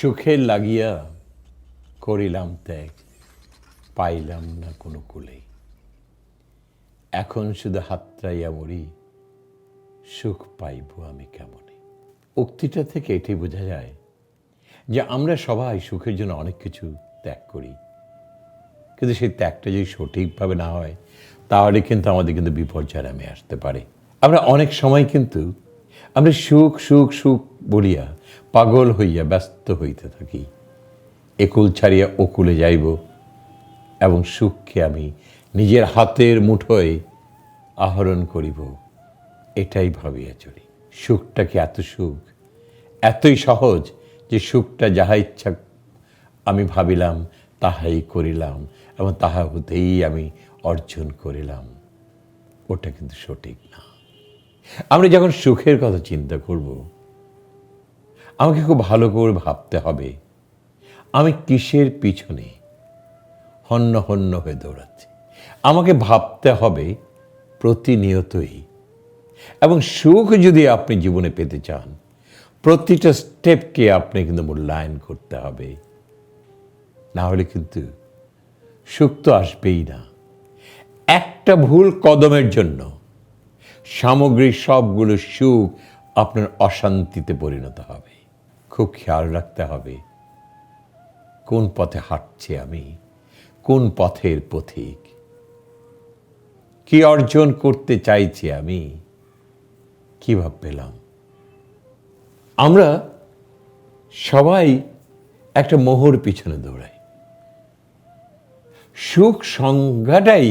সুখের লাগিয়া করিলাম ত্যাগ, পাইলাম না কোনো কুলে। এখন শুধু হাতড়াইয়া মরি, সুখ পাইব আমি কেমনে। উক্তিটা থেকে এটি বোঝা যায় যে আমরা সবাই সুখের জন্য অনেক কিছু ত্যাগ করি, কিন্তু সেই ত্যাগটা যদি সঠিকভাবে না হয় তাহলে কিন্তু আমাদের কিন্তু বিপর্যয় নামে আসতে পারে। আমরা অনেক সময় কিন্তু আমরা সুখ সুখ সুখ বলিয়া পাগল হইয়া ব্যস্ত হইতে থাকি। একুল ছাড়িয়া ওকুলে যাইব এবং সুখকে আমি নিজের হাতের মুঠোয় আহরণ করিব, এটাই ভাবিয়া চলি। সুখটা কি এত সুখ, এতই সহজ যে সুখটা যাহা ইচ্ছা আমি ভাবিলাম তাহাই করিলাম এবং তাহা হতেই আমি অর্জন করিলাম? ওটা কিন্তু সঠিক না। আমরা যখন সুখের কথা চিন্তা করব, আমাকে খুব ভালো করে ভাবতে হবে আমি কিসের পিছনে হন্য হন্য হয়ে দৌড়াচ্ছি। আমাকে ভাবতে হবে প্রতিনিয়তই, এবং সুখ যদি আপনি জীবনে পেতে চান প্রতিটা স্টেপকে আপনি কিন্তু মূল্যায়ন করতে হবে, না হলে কিন্তু সুখ তো আসবেই না। একটা ভুল কদমের জন্য সামগ্রিক সবগুলো সুখ আপনার অশান্তিতে পরিণত হবে। খুব খেয়াল রাখতে হবে কোন পথে হাঁটছি আমি, কোন পথের পথিক, কি অর্জন করতে চাইছি আমি, কিভাবে পেলাম। আমরা সবাই একটা মোহর পিছনে দৌড়াই। সুখ সংজ্ঞাটাই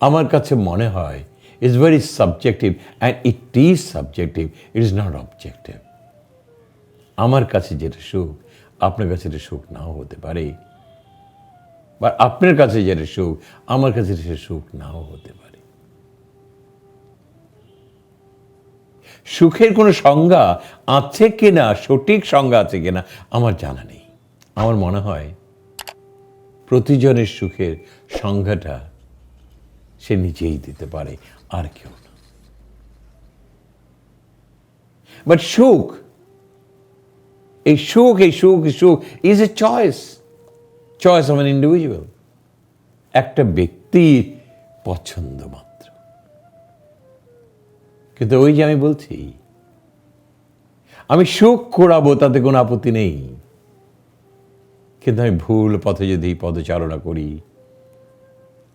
আমার কাছে মনে হয় is very subjective, and it is subjective, it is not objective. আমার কাছে যেটা সুখ আপনার কাছে এটা সুখ নাও হতে পারে, বা আপনার কাছে যেটা সুখ আমার কাছে সেটা সুখ নাও হতে পারে। সুখের কোনো সংজ্ঞা আছে কিনা, সঠিক সংজ্ঞা আছে কিনা আমার জানা নেই। আমার মনে হয় প্রতিজনের সুখের সংজ্ঞাটা সে নিজেই দিতে পারে, আর কেউ না। বাট সুখ, এই সুখ is a choice of an individual, একটা ব্যক্তির পছন্দ মাত্র। কিন্তু ওই যে আমি বলছি আমি সুখ করাবো, তাতে কোনো আপত্তি নেই, কিন্তু আমি ভুল পথে যদি পদচারণা করি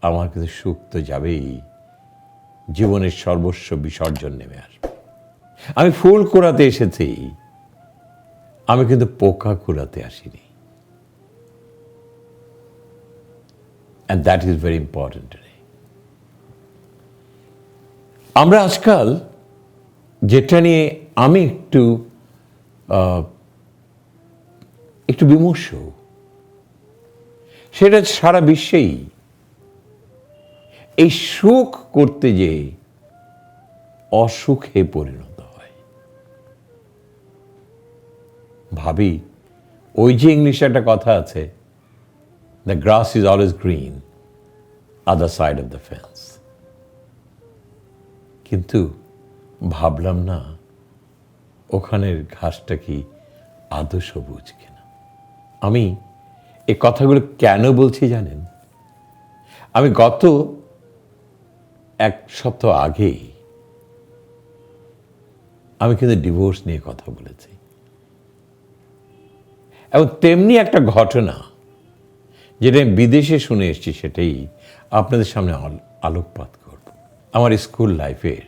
আমার কিন্তু সুখ তো যাবেই, জীবনের সর্বস্ব বিসর্জন নেমে আসবে। আমি ফুল কুড়াতে এসেছি, আমি কিন্তু পোকা কুড়াতে আসিনি। And that is very important today. আমরা আজকাল যেটা নিয়ে আমি একটু বিমর্ষ, সেটা সারা বিশ্বেই এই সুখ করতে যে অসুখে পরিণত হয়। ভাবি ওই যে ইংলিশে একটা কথা আছে, the grass is always green other side of the fence. কিন্তু ভাবলাম না ওখানের ঘাসটা কি আদৌ সবুজ কিনা। আমি এই কথাগুলো কেন বলছি জানেন? আমি গত এক সপ্তাহ আগেই আমি কিন্তু ডিভোর্স নিয়ে কথা বলেছি, এবং তেমনি একটা ঘটনা যেটা আমি বিদেশে শুনে এসেছি সেটাই আপনাদের সামনে আলোকপাত করব। আমার স্কুল লাইফের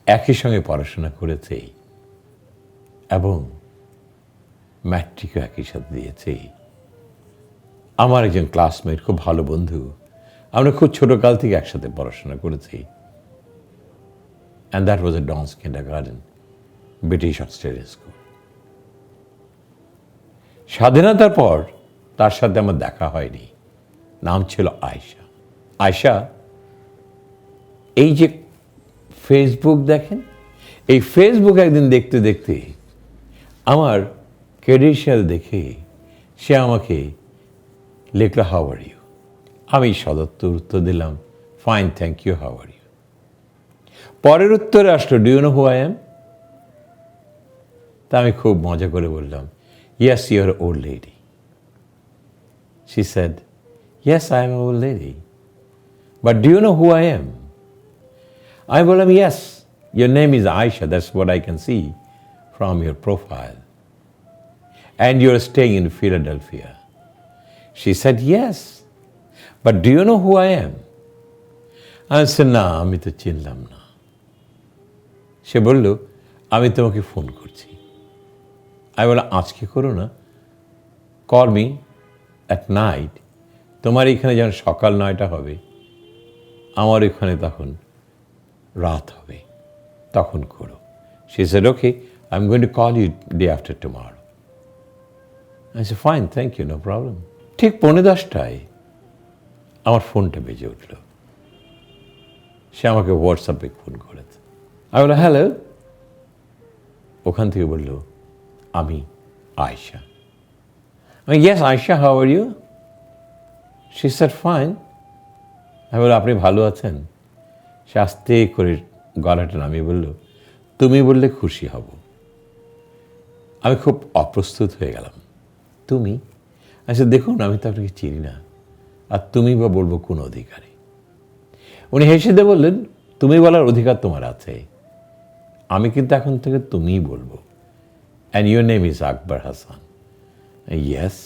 একই সঙ্গে পড়াশোনা করেছে এবং ম্যাট্রিকও একই সাথে দিয়েছে আমার একজন ক্লাসমেট, খুব ভালো বন্ধু। আমরা খুব ছোটকাল থেকে একসাথে পড়াশোনা করেছি, and that was A dawns kindergarten, British Australian school. স্বাধীনতার পর তার সাথে আমার দেখা হয়নি। নাম ছিল আয়শা। আয়শা, এই যে ফেসবুক দেখেন, এই ফেসবুক একদিন দেখতে দেখতে আমার ক্রেডেনশিয়াল দেখে সে আমাকে লিখলো, হাউ আর ইউ। আমি সদত্তর উত্তর দিলাম, fine thank you, how are you. পরের উত্তরে আসলো, do you know who I am. তা আমি খুব মজা করে বললাম, Yes, you're an old lady. She said, yes, I'm an old lady. But do you know who I am? I told him, yes, your name is Aisha. That's what I can see from your profile. And you're staying in Philadelphia. She said, yes. But do you know who I am? I said, না, আমি তো চিনলাম না। সে বলল, আমি তোমাকে phone করছি। আমি বললাম, আজকে করো না, কল মি অ্যাট নাইট। তোমার এখানে যখন সকাল 9টা হবে, আমার এখানে তখন রাত হবে, তখন করো। She said, okay, I'm going to call you day after tomorrow. I said, fine, thank you, no problem. ঠিক 10:45 আমার ফোনটা বেজে উঠল। সে আমাকে হোয়াটসঅ্যাপে ফোন করেছে। আমি বললাম, হ্যালো। ওখান থেকে বলল, আমি আয়েশা। আমি, yes Ayesha, how are you? She said, fine. আমি বললাম, আপনি ভালো আছেন? সে আস্তে করে গলাটা নামিয়ে বলল, তুমি বললে খুশি হব। আমি খুব অপ্রস্তুত হয়ে গেলাম। তুমি? আচ্ছা দেখুন, আমি তো আপনাকে চিনি না, আর তুমি বা বলবো কোন অধিকারে? উনি হেসে দিয়ে বললেন, তুমি বলার অধিকার তোমার আছে, আমি কিন্তু এখন থেকে তুমিই বলবো। And your name is Akbar Hasan. Yes.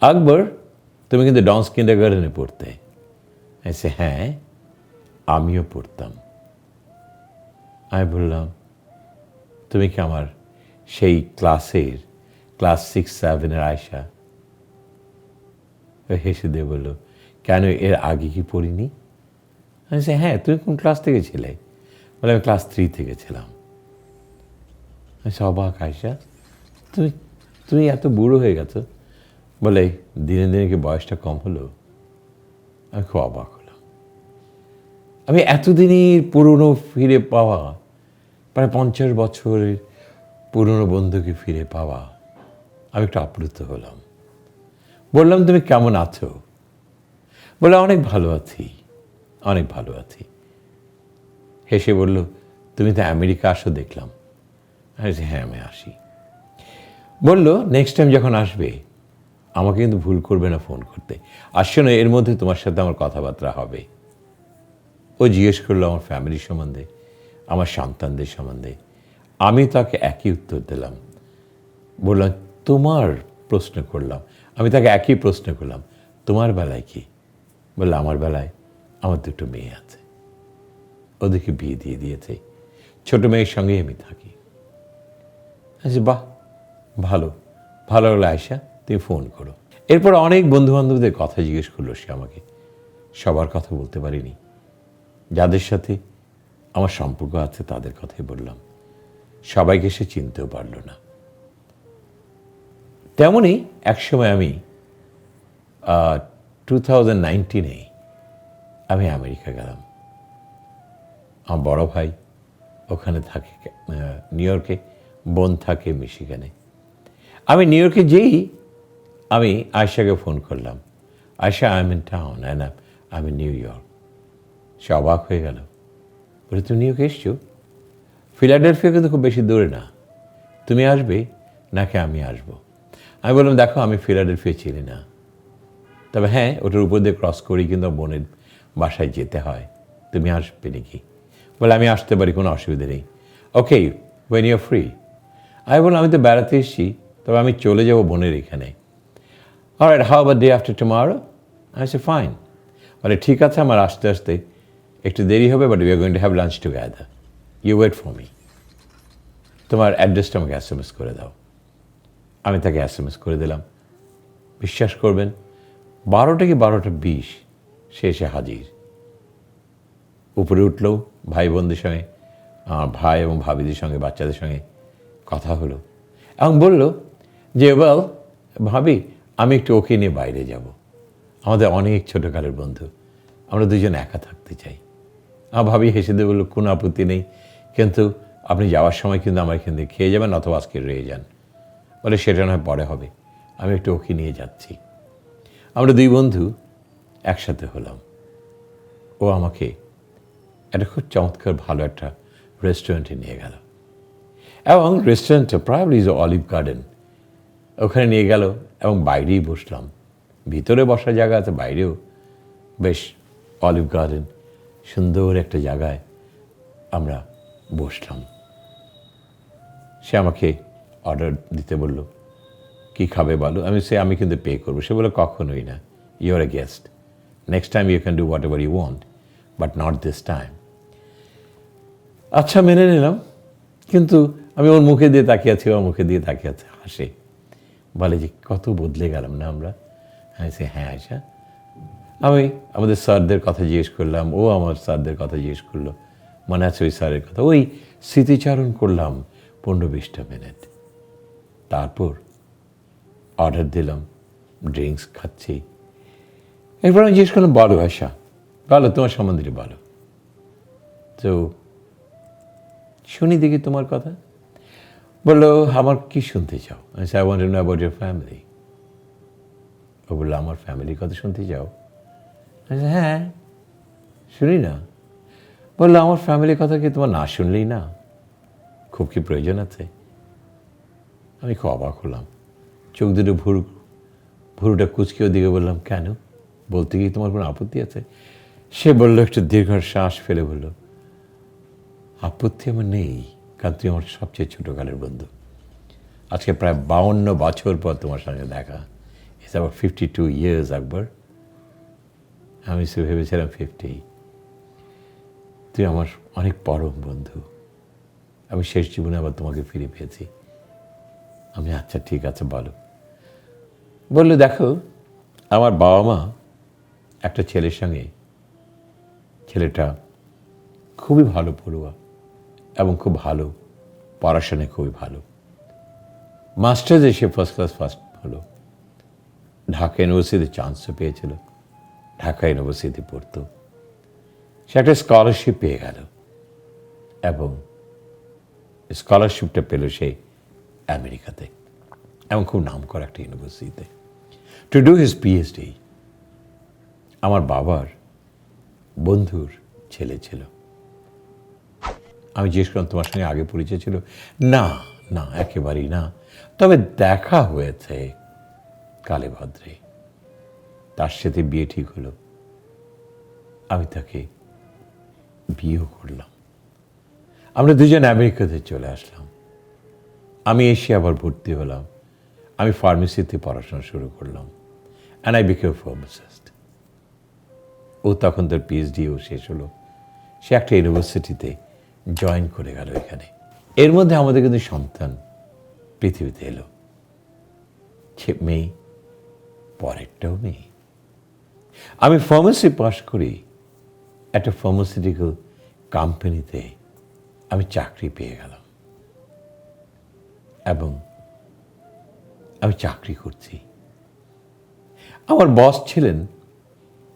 Akbar, তুমি কিন্তু ডনস কিন্ডারগার্টেনে পড়তে? এসে, হ্যাঁ, আমিও পড়তাম। আমি বললাম, তুমি কি আমার সেই ক্লাস 6-7 আয়েশা? হেসে দিয়ে বলল, কেন, এর আগে কি পড়িনি? আমি বলছি, হ্যাঁ, তুমি কোন ক্লাস থেকে ছিলে? বলে, আমি ক্লাস 3 থেকে ছিলাম। আমি অবাক, আয়েশা, তুমি এত বুড়ো হয়ে গেছো? বলে, দিনে দিনে কি বয়সটা কম হলো? আমি খুব অবাক হলাম। আমি এতদিনের পুরনো ফিরে পাওয়া, প্রায় 50 বছরের পুরনো বন্ধুকে ফিরে পাওয়া, আমি একটু আপ্লুত হলাম। বললাম, তুমি কেমন আছো? বলে, অনেক ভালো আছি, অনেক ভালো আছি। হেসে বলল, তুমি তো আমেরিকা আসো দেখলাম। আমি বলছি, হ্যাঁ, আমি আসি। বলল, নেক্সট টাইম যখন আসবে আমাকে কিন্তু ভুল করবে না ফোন করতে। আসছো না, এর মধ্যে তোমার সাথে আমার কথাবার্তা হবে। ও জিজ্ঞেস করলো আমার ফ্যামিলি সম্বন্ধে, আমার সন্তানদের সম্বন্ধে। আমি তাকে একই উত্তর দিলাম। বললাম, তোমার প্রশ্ন করলাম, আমি তাকে একই প্রশ্ন করলাম, তোমার বেলায় কি? বললো, আমার বেলায় আমার 2টো মেয়ে আছে, ওদেরকে বিয়ে দিয়ে দিয়েছে, ছোট মেয়ের সঙ্গেই আমি থাকি। আচ্ছা, বাহ, ভালো হলো আয়েশা, তুমি ফোন করো। এরপর অনেক বন্ধুবান্ধবদের কথা জিজ্ঞেস করলো সে আমাকে। সবার কথা বলতে পারিনি, যাদের সাথে আমার সম্পর্ক আছে তাদের কথাই বললাম। সবাইকে সে চিনতেও পারল না। তেমনই একসময় আমি 2019 আমি আমেরিকা গেলাম। আমার বড় ভাই ওখানে থাকে নিউ ইয়র্কে, বোন থাকে মিশিগানে। আমি নিউ ইয়র্কে যেই আমি আয়েশাকে ফোন করলাম, Ayesha, I am in town and I am in New York. সে অবাক হয়ে গেল, বলে, তুমি নিউ ইয়র্কে এসছো? ফিলাডেলফিয়া কিন্তু খুব বেশি দূরে না, তুমি আসবে নাকি আমি আসবো? আমি বললাম, দেখো, আমি ফিলাডেলফিয়া চিনি না, তবে হ্যাঁ, ওটার উপর দিয়ে ক্রস করি কিন্তু বোনের বাসায় যেতে হয়, তুমি আসবে নাকি? বলে, আমি আসতে পারি, কোনো অসুবিধা নেই। ওকে, ওয়েন ইউ আর ফ্রি। আমি বললাম, আমি তো বেড়াতে এসেছি, তবে আমি চলে যাবো বোনের এখানে। Alright, how about day after tomorrow? I say, fine. বলে, ঠিক আছে, আমার আসতে আসতে একটু দেরি হবে, but we are going to have lunch together, you wait for me. তোমার অ্যাড্রেসটা আমাকে SMS করে দাও। আমি তাকে SMS করে দিলাম। বিশ্বাস করবেন, 12টা কি 12:20 সে এসে হাজির। উপরে উঠলেও ভাই বোনদের সঙ্গে, আমার ভাই এবং ভাবিদের সঙ্গে, বাচ্চাদের সঙ্গে কথা হলো, এবং বলল যে, ওয়েল ভাবি, আমি একটু ওকে নিয়ে বাইরে যাব, আমাদের অনেক ছোটোকালের বন্ধু, আমরা দুজন একা থাকতে চাই। আমার ভাবি হেসে দিয়ে বলল, কোনো আপত্তি নেই, কিন্তু আপনি যাওয়ার সময় কিন্তু আমার এখান থেকে খেয়ে যাবেন, অথবা আজকে রয়ে যান। বলে, সেটা নয়, পরে হবে, আমি একটু ওকে নিয়ে যাচ্ছি। আমরা 2 বন্ধু একসাথে হলাম। ও আমাকে একটা খুব চমৎকার ভালো একটা রেস্টুরেন্টে নিয়ে গেল, এবং রেস্টুরেন্টটা প্রায়ই ইজ অলিভ গার্ডেন, ওখানে নিয়ে গেল এবং বাইরেই বসলাম। ভিতরে বসার জায়গা আছে, বাইরেও বেশ অলিভ গার্ডেন, সুন্দর একটা জায়গায় আমরা বসলাম। সে আমাকে অর্ডার দিতে বলল, কি খাবে বলো। আমি কিন্তু পে করবো। সে বলে, কখনোই না, you are a guest, next time you can do whatever you want, but not this time. আচ্ছা, মেনে নিলাম। কিন্তু আমি ওর মুখে দিয়ে তাকিয়ে আছি, ওর মুখে দিয়ে তাকিয়ে আছে, হাসে, বলে যে কত বদলে গেলাম না আমরা। হ্যাঁ আয়শা। আমি আমাদের স্যারদের কথা জিজ্ঞেস করলাম, ও আমার স্যারদের কথা জিজ্ঞেস করলো, মনে আছে ওই স্যারের কথা, ওই স্মৃতিচারণ করলাম 15-20টা মিনিট। তারপর অর্ডার দিলাম, ড্রিঙ্কস খাচ্ছি। এরপর আমি জিজ্ঞেস করলাম, বলো আয়শা, বলো তোমার সম্বন্ধে বলো। তো শুনি দেখি তোমার কথা। বললো, আমার কি শুনতে চাও? I want to know about your family. ও বললো, আমার ফ্যামিলির কথা শুনতে চাও? হ্যাঁ, শুনি না। বললো, আমার ফ্যামিলির কথা কি তোমার না শুনলেই না? খুব কি প্রয়োজন আছে? আমি খুব অবাক হলাম, চোখ দুটো ভুরুটা কুচকে ওদিকে বললাম, কেন, বলতে কি তোমার কোনো আপত্তি আছে? সে বললো, একটু দীর্ঘ শ্বাস ফেলে বলল, আপত্তি আমার নেই, কারণ তুই আমার সবচেয়ে ছোটোকালের বন্ধু। আজকে প্রায় 52 বছর পর তোমার সঙ্গে দেখা। ইটস অ্যাবাউট 52 years আকবর। আমি সে ভেবেছিলাম 50। তুই আমার অনেক পরম বন্ধু। আমি শেষ জীবনে আবার তোমাকে ফিরে পেয়েছি। আমি, আচ্ছা ঠিক আছে বলো। বললো, দেখো, আমার বাবা মা একটা ছেলের সঙ্গে, ছেলেটা খুবই ভালো পড়ুয়া এবং খুব ভালো পড়াশোনায়, খুবই ভালো, মাস্টার্সে সে ফার্স্ট হলো। ঢাকা ইউনিভার্সিটিতে চান্সও পেয়েছিল, ঢাকা ইউনিভার্সিটি পড়তো। সে একটা স্কলারশিপ পেয়ে গেল এবং স্কলারশিপটা পেল সে আমেরিকাতে, এবং খুব নাম করা একটা ইউনিভার্সিটিতে, টু ডু হিজ পিএইচডি। আমার বাবার বন্ধুর ছেলে ছিল। আমি জিজ্ঞেস করলাম, তোমার সঙ্গে আগে পরিচয় ছিল? না না, একেবারেই না, তবে দেখা হয়েছে কালে ভদ্রে। তার সাথে বিয়ে ঠিক হলো, আমি তাকে বিয়েও করলাম। আমরা দুজন আমেরিকাতে চলে আসলাম। আমি এসে আবার ভর্তি হলাম। আমি ফার্মেসিতে পড়াশোনা শুরু করলাম, অ্যান্ড আই বিকেম ফার্মাসিস্ট। ও তখন তার পিএইচডিও শেষ হলো, সে একটা ইউনিভার্সিটিতে জয়েন করে গেল এখানে। এর মধ্যে আমাদের কিন্তু সন্তান পৃথিবীতে এলো, মেয়ে, পরেরটাও মেয়ে। আমি ফার্মেসি পাস করি, একটা ফার্মাসিউটিক্যাল কোম্পানিতে আমি চাকরি পেয়ে গেলাম এবং আমি চাকরি করছি। আমার বস ছিলেন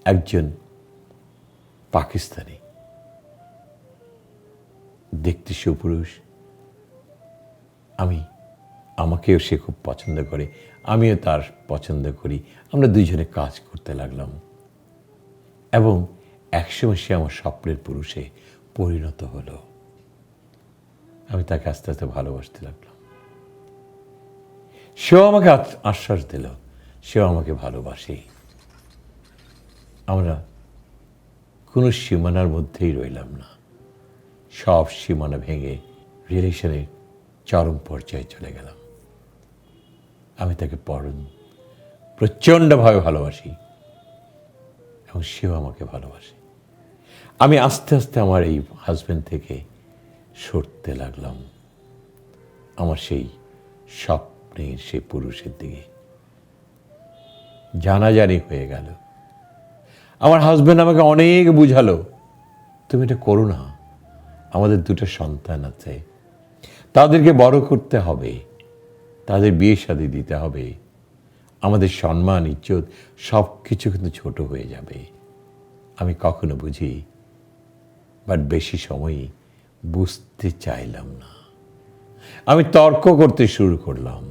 একজন পাকিস্তানি, দেখতে সুপুরুষ। আমাকেও সে খুব পছন্দ করে, আমিও তার পছন্দ করি। আমরা দুইজনে কাজ করতে লাগলাম এবং একসময় সে আমার স্বপ্নের পুরুষে পরিণত হলো। আমি তাকে আস্তে আস্তে ভালোবাসতে লাগলাম। সেও আমাকে আশ্বাস দিল, সেও আমাকে ভালোবাসে। আমরা কোনো সীমানার মধ্যেই রইলাম না, সব সীমানা ভেঙে রিলেশনের চরম পর্যায়ে চলে গেলাম। আমি তাকে প্রচণ্ডভাবে ভালোবাসি এবং সেও আমাকে ভালোবাসে। আমি আস্তে আস্তে আমার এই হাজব্যান্ড থেকে সরতে লাগলাম, আমার সেই স্বপ্নের সেই পুরুষের দিকে। জানাজানি হয়ে গেল। আমার হাজব্যান্ড আমাকে অনেক বুঝালো, তুমি এটা করো না, আমাদের 2টা সন্তান আছে, তাদেরকে বড় করতে হবে, তাদের বিয়ে শাদী দিতে হবে, আমাদের সম্মান ইজ্জত সব কিছু কিন্তু ছোট হয়ে যাবে। আমি কখনো বুঝি, বাট বেশি সময়ই বুঝতে চাইলাম না। আমি তর্ক করতে শুরু করলাম।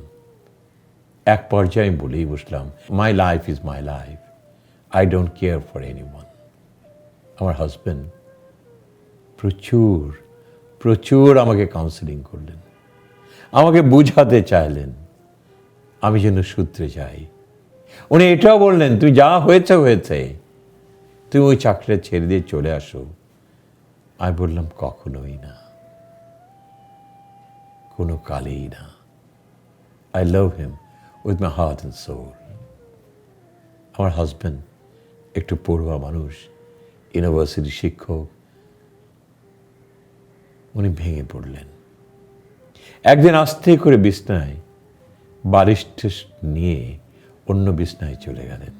এক পর্যায়ে আমি বলেই বসলাম, my life is my life, I don't care for anyone. আমার হাজব্যান্ড প্রচুর আমাকে কাউন্সেলিং করলেন, আমাকে বুঝাতে চাইলেন। আমি যেন সূত্রে যাই। উনি এটাও বললেন, তুমি যা হয়েছে হয়েছে, তুমি ওই চাকরিটা ছেড়ে দিয়ে চলে আসো। আমি বললাম, কখনোই না, কোনো কালেই না। I love him with my heart and soul. আমার হাজব্যান্ড একটু পড়ুয়া মানুষ, ইউনিভার্সিটি শিক্ষক। উনি ভেঙে পড়লেন। একদিন আস্তে করে বিছনায় বালিশ নিয়ে অন্য বিছনায় চলে গেলেন।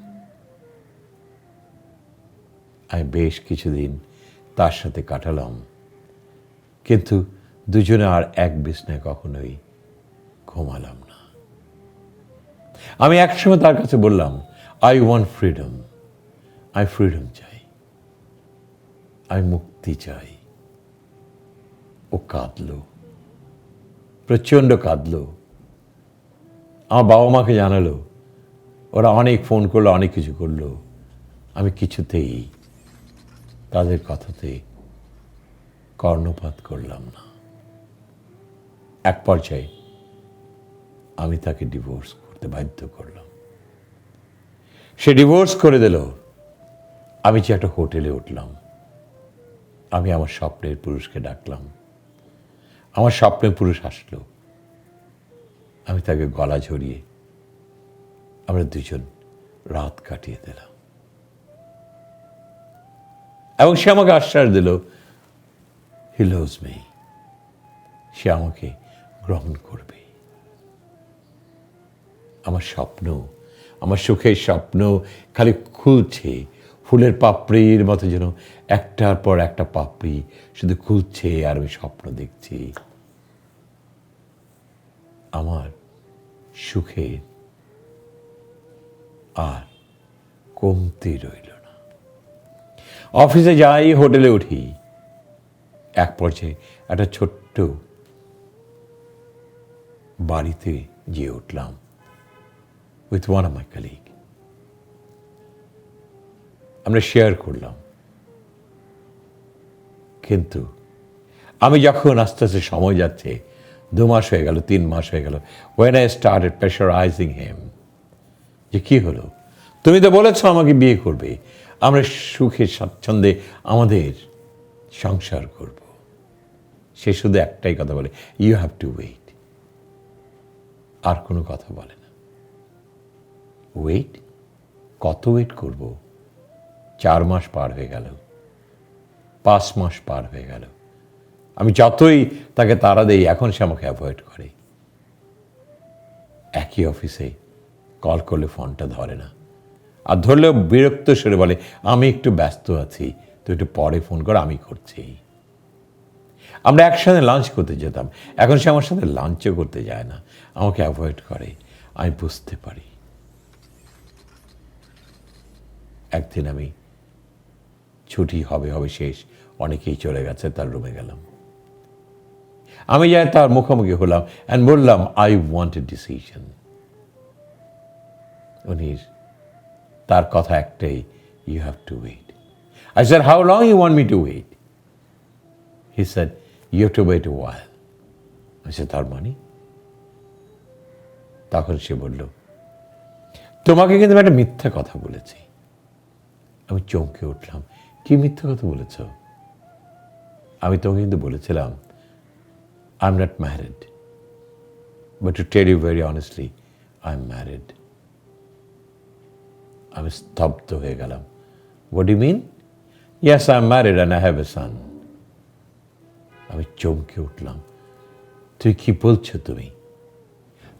আমি বেশ কিছুদিন তার সাথে কাটালাম, কিন্তু দুজনে আর এক বিছনায় কখনোই ঘুমালাম না। আমি একসময় তার কাছে বললাম, আই ওয়ান্ট ফ্রিডম, আমি ফ্রিডম চাই, আমি মুক্তি চাই। ও কাঁদলো, প্রচণ্ড কাঁদলো। আমার বাবা মাকে জানালো, ওরা অনেক ফোন করলো, অনেক কিছু করলো। আমি কিছুতেই তাদের কথাতে কর্ণপাত করলাম না। এক পর্যায়ে আমি তাকে ডিভোর্স করতে বাধ্য করলাম। সে ডিভোর্স করে দিল। আমি যে একটা হোটেলে উঠলাম, আমি আমার স্বপ্নের পুরুষকে ডাকলাম। আমার স্বপ্নের পুরুষ আসলো। আমি তাকে গলা ঝরিয়ে আমরা দুজন রাত কাটিয়ে দিলাম, এবং সে আমাকে আশ্বাস দিল, হি লাভস মি, সে আমাকে গ্রহণ করবে। আমার স্বপ্ন, আমার সুখের স্বপ্ন খালি খুলছে, ফুলের পাপড়ির মতো যেন একটার পর একটা পাপড়ি শুধু খুলছে, আর আমি স্বপ্ন দেখছি। আমার সুখের আর কমতি রইল না। অফিসে যাই, হোটেলে উঠি, এক পর্যায়ে একটা ছোট্ট বাড়িতে গিয়ে উঠলাম with one of my colleague. আমরা শেয়ার করলাম। কিন্তু আমি যখন আস্তে আস্তে সময় যাচ্ছে, 2 মাস হয়ে গেল, 3 মাস হয়ে গেল, when I started pressurizing him, যে কি হলো, তুমি তো বলেছো আমাকে বিয়ে করবে, আমরা সুখে স্বাচ্ছন্দ্যে আমাদের সংসার করব। সে শুধু একটাই কথা বলে, ইউ হ্যাভ টু ওয়েট। আর কোনো কথা বলে না। ওয়েট? কত ওয়েট করব? 4 মাস পার হয়ে গেল, 5 মাস পার হয়ে গেল। আমি যতই তাকে তাড়া দেই, এখন সে আমাকে অ্যাভয়েড করে। একই অফিসে কল করলে ফোনটা ধরে না, আর ধরলেও বিরক্ত সরে বলে, আমি একটু ব্যস্ত আছি, তুই একটু পরে ফোন কর, আমি করছি। আমরা একসাথে লাঞ্চ করতে যেতাম, এখন সে আমার সাথে লাঞ্চও করতে যায় না, আমাকে অ্যাভয়েড করে। আমি বুঝতে পারি। একদিন আমি ছুটি হবে শেষ, অনেকেই চলে গেছে, তার রুমে গেলাম। আমি যাই তার মুখোমুখি হলাম অ্যান্ড বললাম, আই ওয়ান্ট এ ডিসিশন। উনি, তার কথা একটাই, you have to wait. I said, how long you want me to wait? He said, you have to wait a while. I said, তার মানে? তখন সে বলল, তোমাকে কিন্তু একটা মিথ্যা কথা বলেছি। আমি চমকে উঠলাম, কি মিথ্যা কথা বলেছ? আমি তোমাকে কিন্তু বলেছিলাম, I am not married, but to tell you very honestly, I am married. আমি স্তব্ধ হয়ে গেলাম। What do you mean? Yes, I am married and I have a son. আমি চমকে উঠলাম, তুই কি বলছো?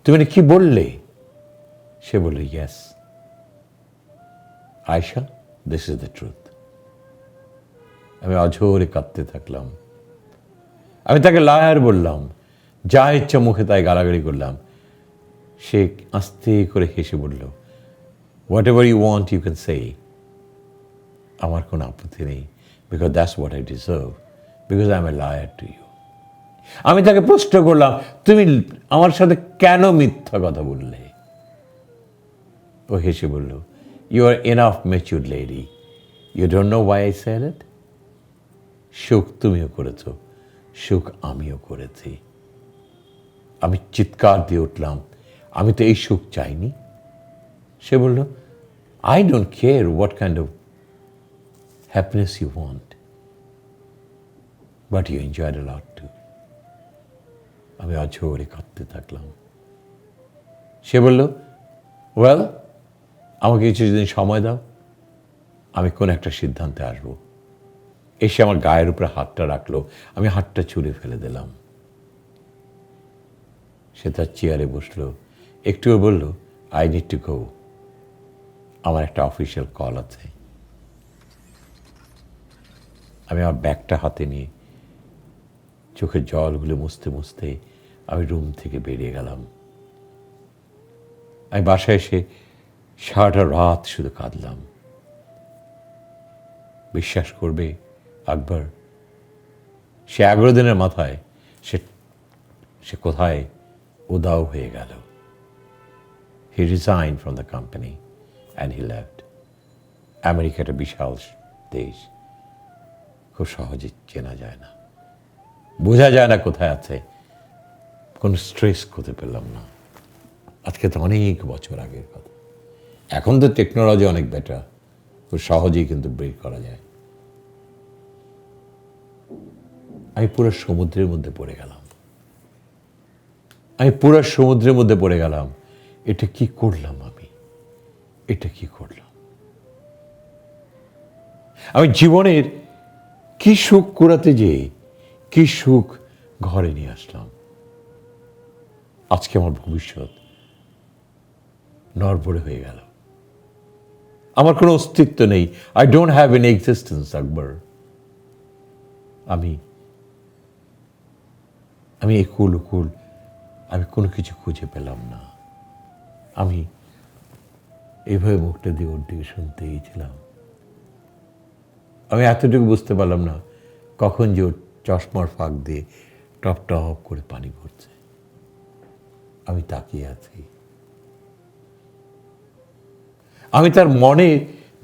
তুমি কি বললে? সে বলল, yes Ayesha, this is the truth. আমি অঝোরে কাঁদতে থাকলাম। আমি তাকে লায়ার বললাম, যা ইচ্ছা মুখে তাই গালাগালি করলাম। সে আস্তে করে হেসে বলল, whatever you want you can say. আমার কোনো আপত্তি নেই, because that's what I deserve, because I am a liar to you. আমি তাকে প্রশ্ন করলাম, তুমি আমার সাথে কেন মিথ্যা কথা বললে? ও হেসে বলল, you are enough matured lady, you don't know why I said it. সুখ তুমিও করেছো, সুখ আমিও করেছি। আমি চিৎকার দিয়ে উঠলাম, আমি তো এই সুখ চাইনি। সে বলল, I don't care what kind of happiness you want, but you enjoyed a lot too. আমি অঝরে কাঁদতে থাকলাম। সে বলল, ওয়েল, আমাকে কিছুদিন সময় দাও, আমি কোন একটা সিদ্ধান্তে আসব। এসে আমার গায়ের উপরে হাতটা রাখলো, আমি হাতটা ছুঁড়ে ফেলে দিলাম। সে তার চেয়ারে বসলো, একটুও বলল, আই নিড টু গো, আমার একটা অফিসিয়াল কল আছে। আমি আমার ব্যাগটা হাতে নিয়ে চোখের জলগুলো মুছতে মুছতে আমি রুম থেকে বেরিয়ে গেলাম। আমি বাসায় এসে সারাটা রাত শুধু কাঁদলাম। বিশ্বাস করবে আকবর, সে 11 দিনের মাথায় সে কোথায় উদাও হয়ে গেল। He resign from the company and he left. America একটা বিশাল দেশ, খুব সহজে চেনা যায় না, বোঝা যায় না কোথায় আছে, কোনো স্ট্রেস করতে পেলাম না। আজকে তো অনেক বছর আগের কথা। এখন তো টেকনোলজি অনেক বেটার, খুব সহজেই কিন্তু ব্রেক করা যায়। আমি পুরো সমুদ্রের মধ্যে পড়ে গেলাম। এটা কি করলাম আমি? এটা কি করলাম আমি? জীবনের কি সুখ কুড়াতে যেয়ে কি সুখ ঘরে নিয়ে আসলাম। আজকে আমার ভবিষ্যৎ নড়বড়ে হয়ে গেল। আমার কোনো অস্তিত্ব নেই। I don't have an existence Akbar. আমি একুল উকুল, আমি কোনো কিছু খুঁজে পেলাম না। আমি এইভাবে মুখটা দিয়ে ওর দিকে শুনতেই ছিলাম। আমি এতটুকু বুঝতে পারলাম না কখন যে ওর চশমার ফাঁক দিয়ে টপ টপ করে পানি পড়ছে। আমি তাকিয়ে আছি। আমি তার মনের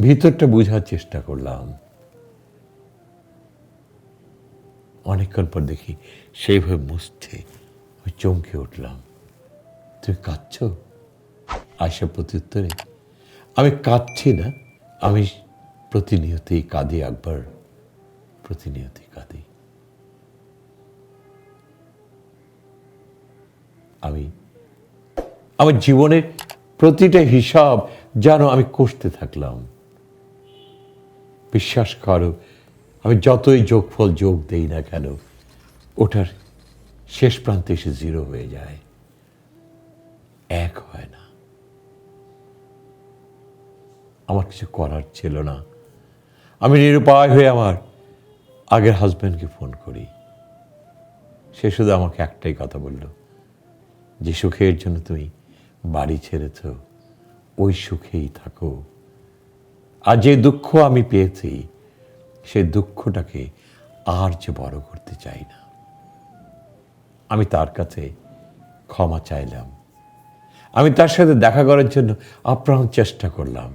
ভিতরটা বোঝার চেষ্টা করলাম। অনেকক্ষণ পর দেখি সেইভাবে মুছছে। আমি চমকে উঠলাম। তুমি কাঁদছো? আয়শা প্রত্যুত্তরে, আমি কাঁদছি না, আমি প্রতিনিয়তই কাঁদি আকবর, প্রতিনিয়তই কাঁদি। আমি আমার জীবনের প্রতিটা হিসাব যেন আমি কষতে থাকলাম। বিশ্বাস করো, আমি যতই যোগফল যোগ দেই না কেন, ওটার শেষ প্রান্তে এসে 0 হয়ে যায়, 1 হয় না। আমার কিছু করার ছিল না। আমি নিরুপায় হয়ে আমার আগের হাজব্যান্ডকে ফোন করি। সে শুধু আমাকে একটাই কথা বলল, যে সুখের জন্য তুমি বাড়ি ছেড়েছ, ওই সুখেই থাকো। আর যে দুঃখ আমি পেয়েছি, সেই দুঃখটাকে আর যে বড় করতে চাই না। আমি তার কাছে ক্ষমা চাইলাম। আমি তার সাথে দেখা করার জন্য আপ্রাণ চেষ্টা করলাম।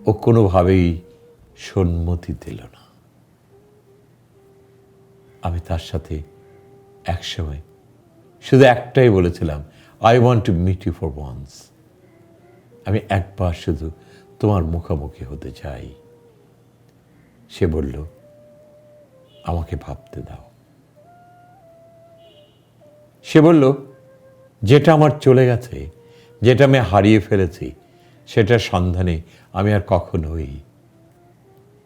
ও কোনোভাবেই সম্মতি দিল না। আমি তার সাথে একসময় শুধু একটাই বলেছিলাম, I want to meet you for once. আমি একবার শুধু তোমার মুখোমুখি হতে চাই। সে বলল, আমাকে ভাবতে দাও। সে বলল, যেটা আমার চলে গেছে, যেটা আমি হারিয়ে ফেলেছি, সেটার সন্ধানে আমি আর কখনোই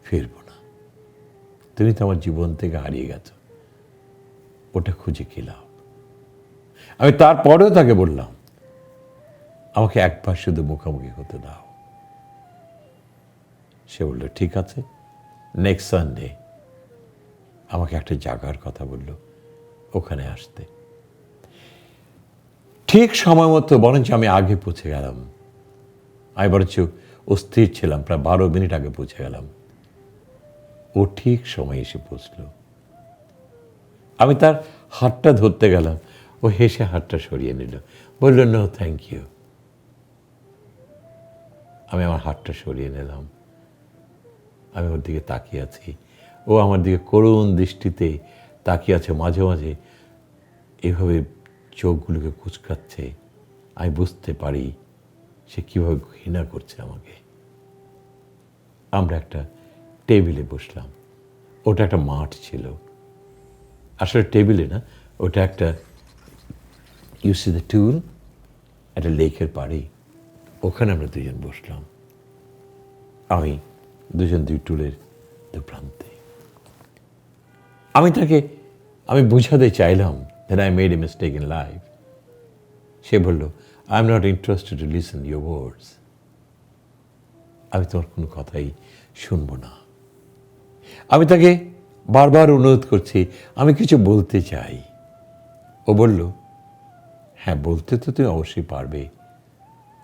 ফিরব না। তুমি তো আমার জীবন থেকে হারিয়ে গেছো, ওটা খুঁজে কি লাভ? আমি তারপরেও তাকে বললাম, আমাকে একবার শুধু মুখোমুখি হতে দাও। সে বলল, ঠিক আছে, নেক্সট সানডে। আমাকে একটা জায়গার কথা বলল, ওখানে আসতে। ঠিক সময় মতো, বরঞ্চ আমি আগে পৌঁছে গেলাম। আমি বরঞ্চ অস্থির ছিলাম, প্রায় 12 মিনিট আগে পৌঁছে গেলাম। ও ঠিক সময় এসে পৌঁছল। আমি তার হাতটা ধরতে গেলাম, ও হেসে হাতটা সরিয়ে নিল, বলল, নো থ্যাংক ইউ। আমি আমার হাতটা সরিয়ে নিলাম। আমি ওর দিকে তাকিয়ে আছি, ও আমার দিকে করুণ দৃষ্টিতে তাকিয়ে আছে। মাঝে মাঝে এভাবে চোখগুলোকে কুচকাচ্ছে, আমি বুঝতে পারি সে কীভাবে ঘৃণা করছে আমাকে। আমরা একটা টেবিলে বসলাম। ওটা একটা মাঠ ছিল, আসলে টেবিলে না, ওটা একটা ইউ সি দ্য টুল, একটা লেকের পাড়ে। ওখানে আমরা দুজন বসলাম, আমি দুজন দুই টুলের দু প্রান্তে। আমি বুঝাতে চাইলাম that I made a mistake in life. সে বলল, I'm not interested to listen to your words. আমি তোমার কোনো কথাই শুনবো না। আমি তাকে বারবার অনুরোধ করছি, আমি কিছু বলতে চাই। ও বলল, হ্যাঁ বলতে তো তুমি অবশ্যই পারবে,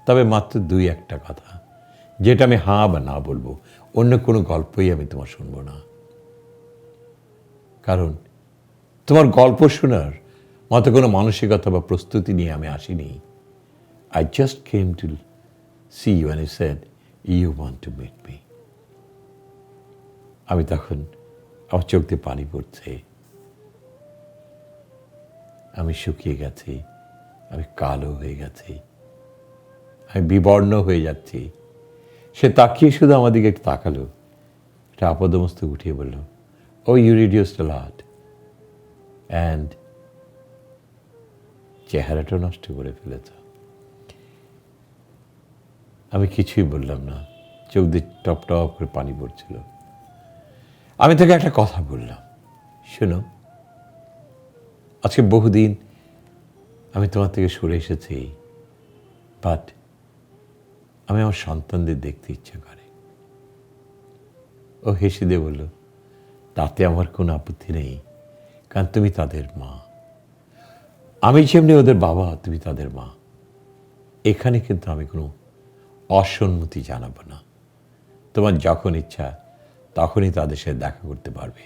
তবে মাত্র 2-1টা কথা, যেটা আমি হ্যাঁ বা না বলবো, অন্য কোনো গল্পই আমি তোমার শুনবো না। কারণ তোমার গল্প শোনার মতো কোনো মানসিকতা বা প্রস্তুতি নিয়ে আমি আসিনি। I just came to see you and you said you want to meet me. আমি তখন আমার চোখ দিয়ে পানি পড়ছে, আমি শুকিয়ে গেছি, আমি কালো হয়ে গেছি, আমি বিবর্ণ হয়ে যাচ্ছি। সে তাকিয়ে শুধু আমার দিকে একটু তাকালো, একটা আপদমস্তক উঠিয়ে বলল, oh you reduced a lot, and চেহারাটা নষ্ট করে ফেলেছ। আমি কিছুই বললাম না, চোখ দিয়ে টপ টপ করে পানি পড়ছিল। আমি তাকে একটা কথা বললাম, শোনো, আজকে বহুদিন আমি তোমার থেকে সরে এসেছি, বাট আমি আমার সন্তানদের দেখতে ইচ্ছে করে। ও হেসে দিয়ে বলল, তাতে আমার কোনো আপত্তি নেই, কারণ তুমি তাদের মা। আমি যেমনি ওদের বাবা, তুমি তাদের মা। এখানে কিন্তু আমি কোনো অসম্মতি জানাবো না। তোমার যখন ইচ্ছা তখনই তাদের সাথে দেখা করতে পারবে,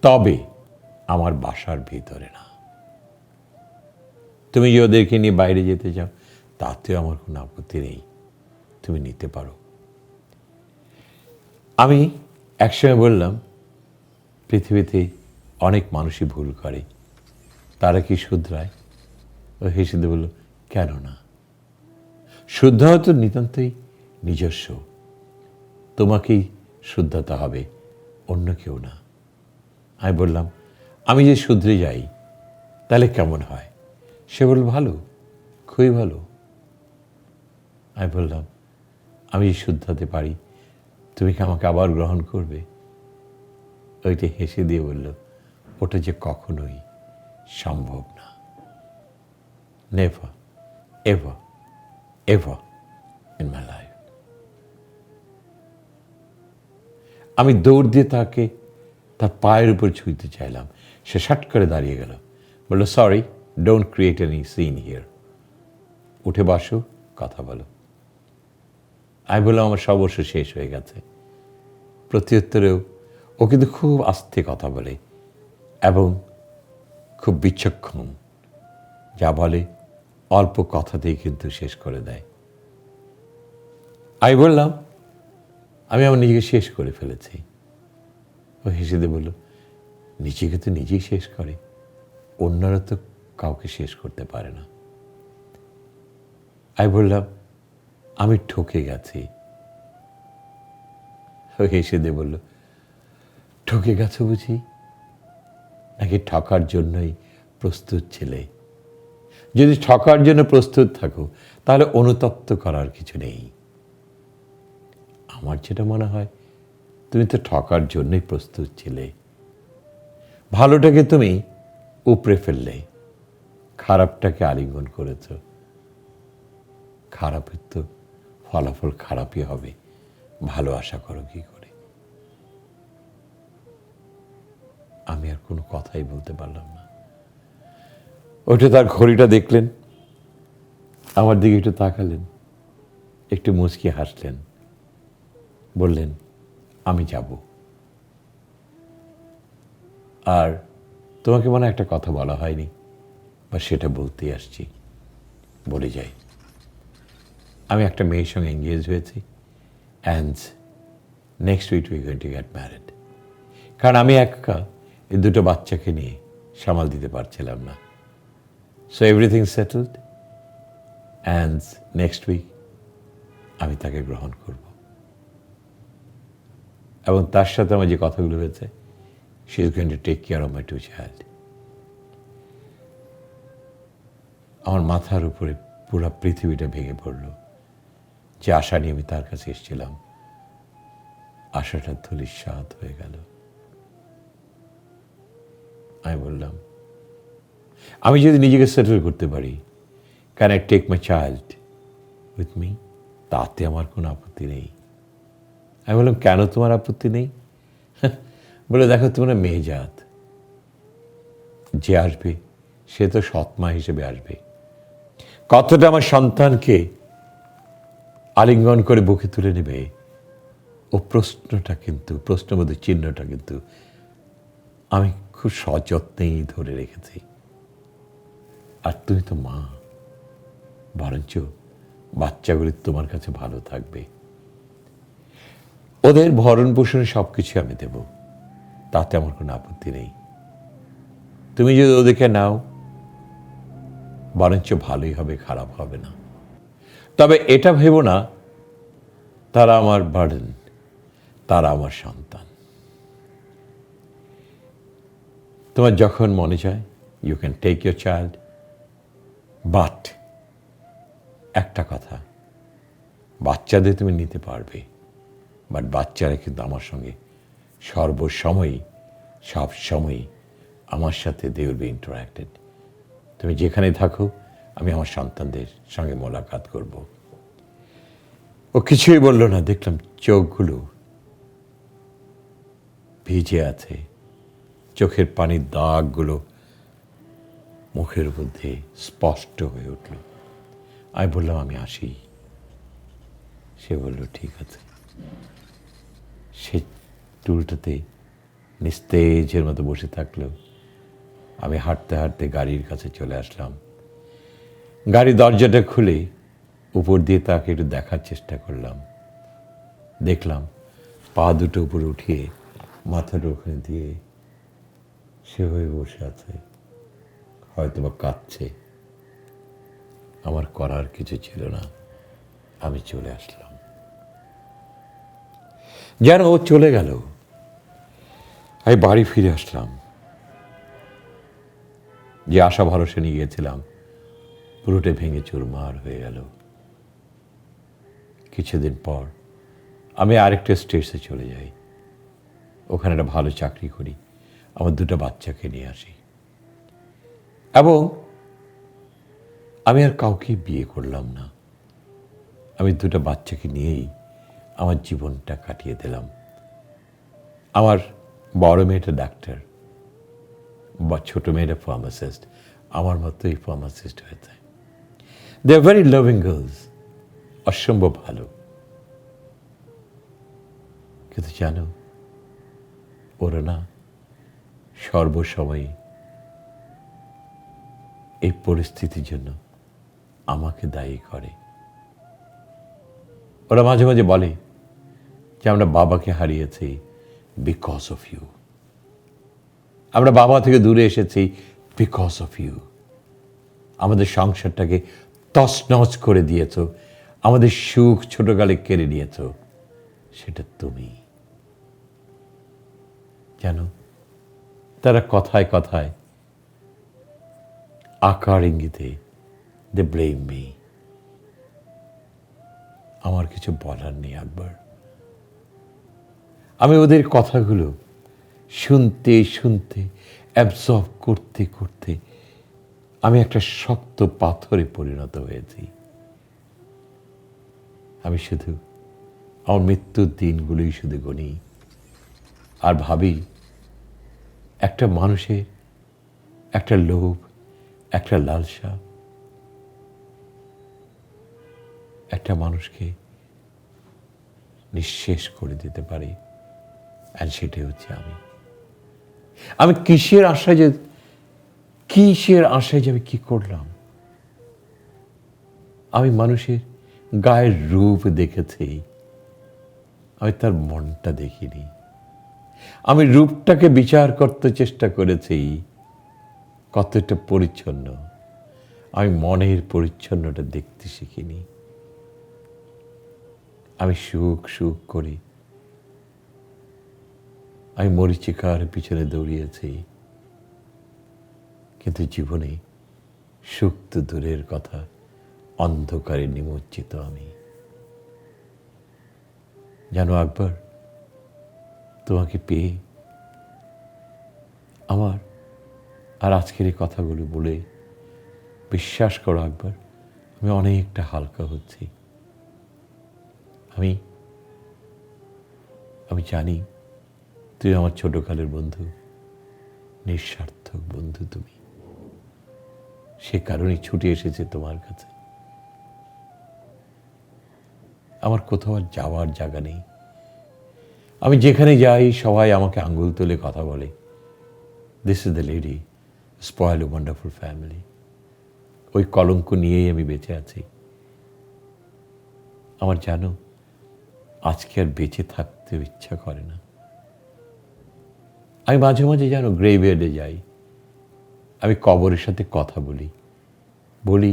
তবে আমার বাসার ভিতরে না। তুমি যে ওদেরকে নিয়ে বাইরে যেতে চাও, তাতেও আমার কোনো আপত্তি নেই, তুমি নিতে পারো। আমি একসময় বললাম, পৃথিবীতে অনেক মানুষই ভুল করে, তারা কি শুধরায়? ও হেসে দিয়ে বলল, কেন না? শুদ্ধ হওয়া তো নিতান্তই নিজস্ব, তোমাকেই শুদ্ধতা হবে, অন্য কেউ না। আমি বললাম, আমি যে শুধরে যাই তাহলে কেমন হয়? সে বলল, ভালো, খুবই ভালো। আমি বললাম, আমি যে শুদ্ধাতে পারি, তুমি কি আমাকে আবার গ্রহণ করবে? ওইটা হেসে দিয়ে বলল, ওটা যে কখনোই সম্ভব না। Never ever ever in my life. আমি দৌড় দিয়ে তাকে তার পায়ের উপর ছুঁইতে চাইলাম, সে শাট করে দাঁড়িয়ে গেল, বলল, sorry, don't create any scene here, উঠে বসো, কথা বলো। আমি বললাম, আমার সর্বস্ব শেষ হয়ে গেছে। প্রত্যুত্তরেও ও কিন্তু খুব আস্তে কথা বলে এবং খুব বিচক্ষণ, যা বলে অল্প কথাতেই কিন্তু শেষ করে দেয়। আমি বললাম, আমি আমার নিজেকে শেষ করে ফেলেছি। ও হেসে দিয়ে বলল, নিজেকে তো নিজেই শেষ করে, অন্যরা তো কাউকে শেষ করতে পারে না। আমি বললাম, আমি ঠকে গেছি। ও হেসে দিয়ে বলল, ঠকে গেছো বুঝি? নাকি ঠকার জন্যই প্রস্তুত ছিলে? যদি ঠকার জন্য প্রস্তুত থাকো, তাহলে অনুতপ্ত করার কিছু নেই। আমার যেটা মনে হয়, তুমি তো ঠকার জন্যই প্রস্তুত ছিলে। ভালোটাকে তুমি উপড়ে ফেললে, খারাপটাকে আলিঙ্গন করেছ। খারাপের তো ফলাফল খারাপই হবে, ভালো আশা করো কি করে? আমি আর কোনো কথাই বলতে পারলাম না। ওটা তার ঘড়িটা দেখলেন, আমার দিকে একটু তাকালেন, একটু মুচকি হাসলেন, বললেন, আমি যাব। আর তোমাকে মনে একটা কথা বলা হয়নি, বা সেটা বলতেই আসছি, বলে যাই। আমি একটা মেয়ের সঙ্গে এঙ্গেজ হয়েছি, and next week we going to get married. কারণ আমি একা এই দুটো বাচ্চাকে নিয়ে সামাল দিতে পারছিলাম না। So everything settled, and next week আমি তাকে গ্রহণ করব। এবং তার সাথে আমার যে কথাগুলো হয়েছে, she is going to take care of my two child. আমার মাথার উপরে পুরো পৃথিবীটা ভেঙে পড়ল। যে আশা নিয়ে আমি তার কাছে এসেছিলাম, আশাটা ধূলিসাৎ হয়ে গেল। আমি বললাম, আমি যদি নিজেকে সেটেল করতে পারি, can I take my child with me, তাতে আমার কোনো আপত্তি নেই। আমি বললাম, কেন তোমার আপত্তি নেই? বলে, দেখো তোমরা মেয়ে জাত, যে আসবে সে তো সৎমা হিসেবে আসবে। কতটা আমার সন্তানকে আলিঙ্গন করে বুকে তুলে নেবে, ও প্রশ্নটা কিন্তু, প্রশ্নবোধক চিহ্নটা কিন্তু আমি খুব সযত্নেই ধরে রেখেছি। আর তুমি তো মা, বরঞ্চ বাচ্চাগুলি তোমার কাছে ভালো থাকবে। ওদের ভরণ পোষণে সব কিছু আমি দেব, তাতে আমার কোনো আপত্তি নেই। তুমি যদি ওদেরকে নাও, বরঞ্চ ভালোই হবে, খারাপ হবে না। তবে এটা ভেবো না তারা আমার বার্ডেন, তারা আমার সন্তান। তোমার যখন মনে চায়, you can take your child, but একটা কথা, বাচ্চাদের তুমি নিতে পারবে, বাট বাচ্চারা কিন্তু আমার সঙ্গে সর্বসময়ই, সব সময়ই আমার সাথে দে উইল বি ইন্টারাক্টেড। তুমি যেখানে থাকো, আমি আমার সন্তানদের সঙ্গে মোলাকাত করব। ও কিছুই বলল না। দেখলাম চোখগুলো ভিজে আছে, চোখের পানির দাগগুলো মুখের মধ্যে স্পষ্ট হয়ে উঠল। আমি বললাম, আমি আসি। সে বলল, ঠিক আছে। সে টুলটাতে নিস্তেজের মতো বসে থাকলো। আমি হাঁটতে হাঁটতে গাড়ির কাছে চলে আসলাম। গাড়ির দরজাটা খুলে উপর দিয়ে তাকে একটু দেখার চেষ্টা করলাম। দেখলাম পা দুটো উপরে উঠিয়ে মাথার ওখানে দিয়ে সে হয়ে বসে আছে, হয়তো বা কাঁদছে। আমার করার কিছু ছিল না, আমি চলে আসলাম। যেন ও চলে গেল, আমি বাড়ি ফিরে আসলাম। যে আশা ভরসা নিয়ে গিয়েছিলাম, পুরোটা ভেঙে চুরমার হয়ে গেল। কিছুদিন পর আমি আরেকটা স্টেটসে চলে যাই, ওখানে একটা ভালো চাকরি করি, আমার দুটো বাচ্চাকে নিয়ে আসি। এবং আমি আর কাউকে বিয়ে করলাম না, আমি দুটো বাচ্চাকে নিয়েই আমার জীবনটা কাটিয়ে দিলাম। আমার বড় মেয়েটা ডাক্তার, বা ছোট মেয়েটা ফার্মাসিস্ট, আমার মতোই ফার্মাসিস্ট হয়েছে। দে আর ভেরি লাভিং গার্লস, অসম্ভব ভালো। কিন্তু জানো, ওরা না সর্বসময় এই পরিস্থিতির জন্য আমাকে দায়ী করে। ওরা মাঝে মাঝে বলে যে আমরা বাবাকে হারিয়েছি বিকজ অফ ইউ, আমরা বাবা থেকে দূরে এসেছি বিকজ অফ ইউ, আমাদের সংসারটাকে তছনছ করে দিয়েছ, আমাদের সুখ ছোটকালে কেড়ে নিয়েছ, সেটা তুমি। জানো, তারা কথায় কথায় আকার ইঙ্গিতে দে ব্লেম মি। আমার কিছু বলার নেই আকবর। আমি ওদের কথাগুলো শুনতে শুনতে, অ্যাবজর্ব করতে করতে আমি একটা শক্ত পাথরে পরিণত হয়েছি। আমি শুধু আমার মৃত্যুর দিনগুলোই শুধু গণি আর ভাবি, একটা মানুষের একটা লোভ, একটা লালসা একটা মানুষকে নিঃশেষ করে দিতে পারে, আর সেটাই হচ্ছে আমি। আমি কিসের আশায় যে আমি কি করলাম? আমি মানুষের গায়ের রূপ দেখেছি, আমি তার মনটা দেখিনি। আমি রূপটাকে বিচার করতে চেষ্টা করেছি, কতটা পরিচ্ছন্ন। আমি মনের পরিচ্ছন্নটা দেখতে শিখিনি। আমি সুখ সুখ করি, আমি মরীচিকার পিছনে দৌড়িয়েছি, কিন্তু জীবনে সুখ তো দূরের কথা, অন্ধকারে নিমজ্জিত আমি। জানো আকবর, তোমাকে পেয়ে আমার আর আজকের এই কথাগুলো বলে, বিশ্বাস করো আকবর, আমি অনেকটা হালকা হচ্ছি। আমি আমি জানি তুই আমার ছোটকালের বন্ধু, নিঃস্বার্থক বন্ধু তুমি। সে কারণেই ছুটে এসেছে তোমার কাছে। আমার কোথাও আর যাওয়ার জায়গা নেই। আমি যেখানে যাই সবাই আমাকে আঙ্গুল তুলে কথা বলে, this is the lady spoil A wonderful family. ওই কলঙ্ক নিয়েই আমি বেঁচে আছি। আমার জানো, আজকে আর বেঁচে থাকতে ইচ্ছা করে না। আমি মাঝে মাঝে জানো গ্রেভইয়ার্ডে যাই, আমি কবরের সাথে কথা বলি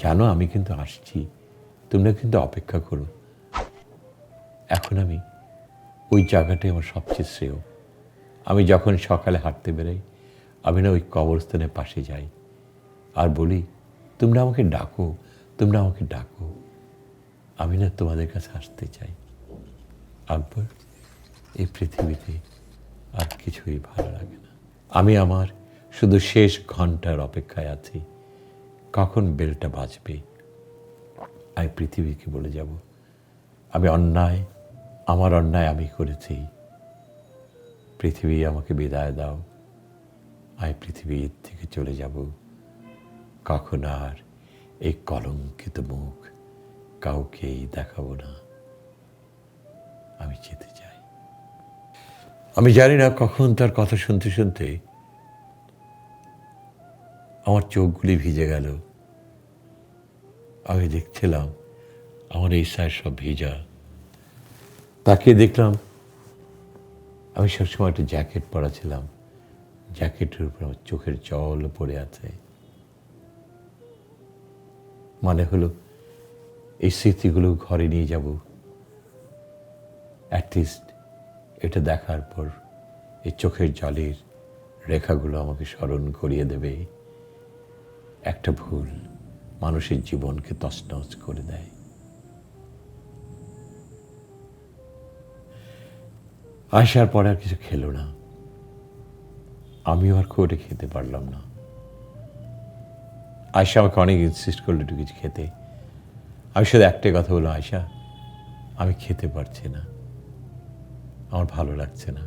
জানো আমি কিন্তু আসছি, তোমরা কিন্তু অপেক্ষা করো। এখন আমি ওই জায়গাটাই আমার সবচেয়ে শ্রেয়। আমি যখন সকালে হাঁটতে বেরোই, আমি না ওই কবরস্থানের পাশে যাই আর বলি, তোমরা আমাকে ডাকো, তোমরা আমাকে ডাকো, আমি না তোমাদের কাছে আসতে চাই। আকবর, এই পৃথিবীতে আর কিছুই ভালো লাগে না। আমি আমার শুধু শেষ ঘন্টার অপেক্ষায় আছি, কখন বেলটা বাজবে। আমি পৃথিবীকে বলে যাব, আমার অন্যায় আমি করেছি, পৃথিবী আমাকে বিদায় দাও। আমি পৃথিবীর থেকে চলে যাব, কখন আর এই কলঙ্কিত মুখ কাউকেই দেখাবো না। আমি যেতে চাই। আমি জানি না কখন তার কথা শুনতে শুনতে আমার চোখগুলি ভিজে গেল। আমি দেখছিলাম আমার এই সাইড সব ভিজা। তাকে দেখলাম আমি সবসময় একটা জ্যাকেট পরা ছিলাম, জ্যাকেটের উপর আমার চোখের জল পড়ে আছে। মানে হলো এই স্মৃতিগুলো ঘরে নিয়ে যাব, অ্যাটলিস্ট এটা দেখার পর এই চোখের জলের রেখাগুলো আমাকে স্মরণ করিয়ে দেবে একটা ভুল মানুষের জীবনকে তছনছ করে দেয়। আসার পর আর কিছু খেলো না, আমিও আর করে খেতে পারলাম না। আয়শা আমাকে অনেক ইনসিস্ট করলো একটু কিছু খেতে। আমি শুধু একটাই কথা বললাম, আয়শা আমি খেতে পারছি না, আমার ভালো লাগছে না।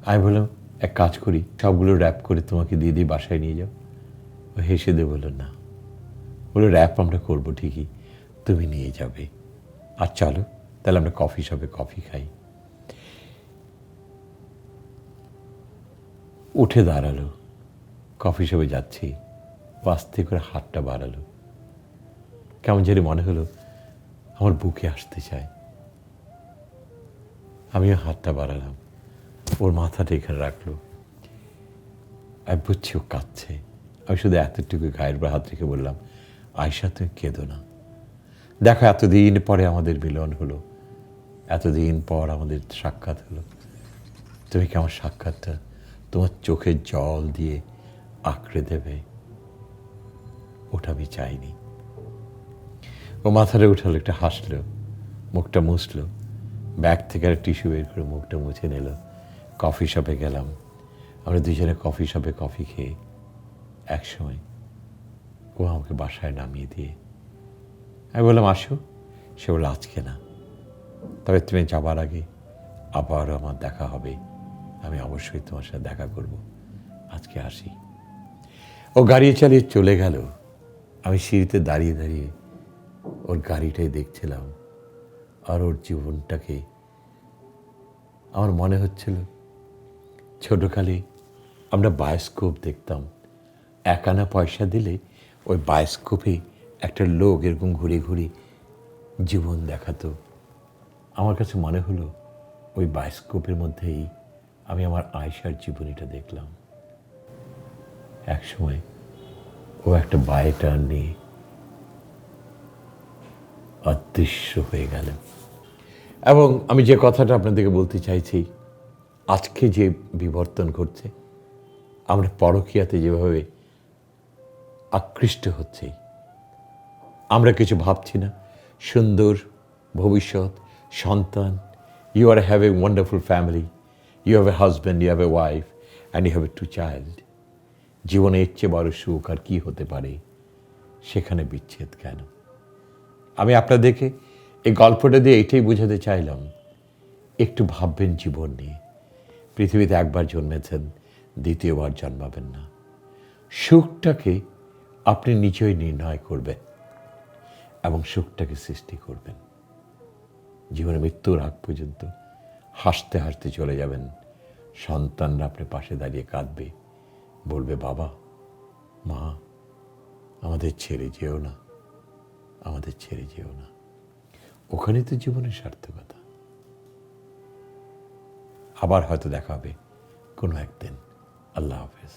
আমি বললাম এক কাজ করি, সবগুলো র্যাপ করে তোমাকে দিয়ে দিয়ে বাসায় নিয়ে যাও। ও হেসে দিয়ে বললো না, বললো র্যাপ আমরা করবো ঠিকই, তুমি নিয়ে যাবে। আর চলো তাহলে আমরা কফি শপে কফি খাই। উঠে দাঁড়ালো, কফি শপে যাচ্ছি, আস্তে করে হাতটা বাড়ালো। কেমন জানি মনে হলো আমার বুকে আসতে চায়। আমিও হাতটা বাড়ালাম, ওর মাথাটা এখানে রাখলো। আমি বুঝছি ও কাঁদছে। আমি শুধু এতটুকু গায়ের উপর হাত রেখে বললাম, আয়শা তুমি কেঁদো না, দেখো এতদিন পরে আমাদের মিলন হলো, এতদিন পর আমাদের সাক্ষাৎ হলো, তুমি কি আমার সাক্ষাৎটা তোমার চোখের জল দিয়ে আঁকড়ে দেবে? ওটা আমি চাইনি। ও মাথাটা উঠালো, একটা হাসলো, মুখটা মুছলো, ব্যাগ থেকে একটা টিস্যু বের করে মুখটা মুছে নিল। কফি শপে গেলাম, আমরা দুজনে কফি শপে কফি খেয়ে একসময় ও আমাকে বাসায় নামিয়ে দিয়ে আমি বললাম আসো। সে বললো আজকে না, তবে তুমি যাবার আগে আবার আমার দেখা হবে, আমি অবশ্যই তোমার সাথে দেখা করব, আজকে আসি। ও গাড়ি চালিয়ে চলে গেল। আমি সিঁড়িতে দাঁড়িয়ে দাঁড়িয়ে ওর গাড়িটাই দেখছিলাম, আর ওর জীবনটাকে আমার মনে হচ্ছিল ছোটকালে আমরা বায়োস্কোপ দেখতাম, 1 আনা পয়সা দিলে ওই বায়োস্কোপে একটা লোক এরকম ঘুরে ঘুরে জীবন দেখাতো। আমার কাছে মনে হলো ওই বায়োস্কোপের মধ্যেই আমি আমার আয়শার জীবনীটা দেখলাম। একসময় ও একটা বাই টার্ন নিয়ে অদৃশ্য হয়ে গেলেন। এবং আমি যে কথাটা আপনাদেরকে বলতে চাইছি, আজকে যে বিবর্তন ঘটছে, আমরা পরকীয়াতে যেভাবে আকৃষ্ট হচ্ছি, আমরা কিছু ভাবছি না, সুন্দর ভবিষ্যৎ, সন্তান, you are have a wonderful family, you have a husband, you have a wife and you have a 2 child. জীবনে এর চেয়ে বড় সুখ আর কি হতে পারে? সেখানে বিচ্ছেদ কেন? আমি আপনাদেরকে এই গল্পটা দিয়ে এটাই বোঝাতে চাইলাম, একটু ভাববেন জীবন নিয়ে। পৃথিবীতে একবার জন্মেছেন, দ্বিতীয়বার জন্মাবেন না। সুখটাকে আপনি নিজেই নির্ণয় করবেন এবং সুখটাকে সৃষ্টি করবেন। জীবনে মৃত্যুর আগ পর্যন্ত হাসতে হাসতে চলে যাবেন। সন্তানরা আপনার পাশে দাঁড়িয়ে কাঁদবে, বলবে, বাবা, মা, আমাদের ছেড়ে যেও না, আমাদের ছেড়ে যেও না। ওখানে তো জীবনের সার্থকতা। আবার হয়তো দেখা হবে কোনো একদিন। আল্লাহ হাফেজ।